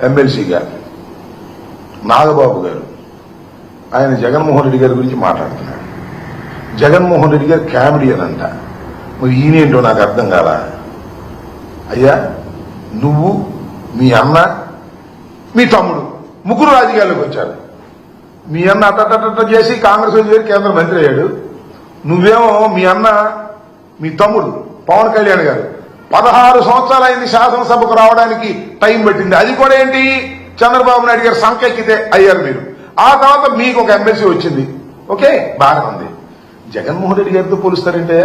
ఎమ్మెల్సీగా నాగబాబు గారు ఆయన జగన్మోహన్ రెడ్డి గారి గురించి మాట్లాడుతున్నాడు. జగన్మోహన్ రెడ్డి గారు కామెడియన్ అంట. మరి ఈయనేంటో నాకు అర్థం కాలా. అయ్యా, నువ్వు, మీ అన్న, మీ తమ్ముడు ముగ్గురు రాజకీయాల్లోకి వచ్చారు. మీ అన్న అట్ట చేసి కాంగ్రెస్ చేరి కేంద్ర మంత్రి అయ్యాడు. నువ్వేమో మీ అన్న, మీ తమ్ముడు పవన్ కళ్యాణ్ గారు 16 సంవత్సరాలు అయింది శాసనసభకు రావడానికి టైం పట్టింది. అది కూడా ఏంటి, చంద్రబాబు నాయుడు గారు సంకెక్కితే అయ్యారు మీరు. ఆ తర్వాత మీకు ఒక ఎమ్మెల్సీ వచ్చింది. ఓకే, బాగా ఉంది. జగన్మోహన్ రెడ్డి గారితో పోలుస్తారంటే,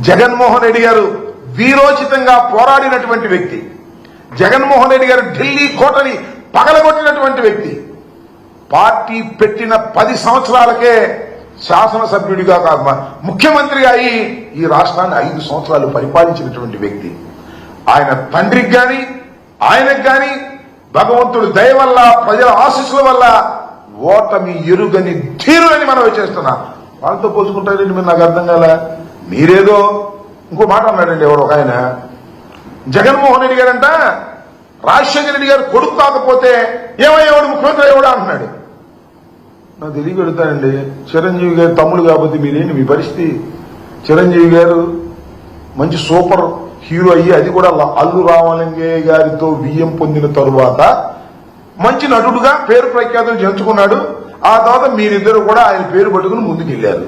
జగన్మోహన్ రెడ్డి గారు వీరోచితంగా పోరాడినటువంటి వ్యక్తి. జగన్మోహన్ రెడ్డి గారు ఢిల్లీ కోటని పగలగొట్టినటువంటి వ్యక్తి. పార్టీ పెట్టిన 10 సంవత్సరాలకే శాసనసభ్యుడిగా కాదు ముఖ్యమంత్రిగా అయి ఈ రాష్ట్రాన్ని 5 సంవత్సరాలు పరిపాలించినటువంటి వ్యక్తి. ఆయన తండ్రికి గాని ఆయనకు గాని భగవంతుడు దయ వల్ల, ప్రజల ఆశీస్సుల వల్ల ఓటమి ఎరుగని ధీరులని మనం చేస్తున్నా. వాళ్ళతో పోల్చుకుంటారండి మీరు, నాకు అర్థం కాల. మీరేదో ఇంకో మాట అన్నాడండి ఎవరు ఒక ఆయన, జగన్మోహన్ రెడ్డి గారంట రాజశేఖర రెడ్డి గారు కొడుకు కాకపోతే ఏమయ్యేవాడు, ముఖ్యమంత్రి అయ్యేవాడు అంటున్నాడు. నాకు తెలియగలుగుతానండి, చిరంజీవి గారు తమ్ముడు కాబట్టి మీరేంటి మీ పరిస్థితి? చిరంజీవి గారు మంచి సూపర్ హీరో అయ్యి, అది కూడా అల్లు రామలింగయ్య గారితో వియ్యం పొందిన తరువాత మంచి నటుడుగా పేరు ప్రఖ్యాతులు చెంచుకున్నాడు. ఆ తర్వాత మీరిద్దరు కూడా ఆయన పేరు పట్టుకుని ముందుకెళ్లారు.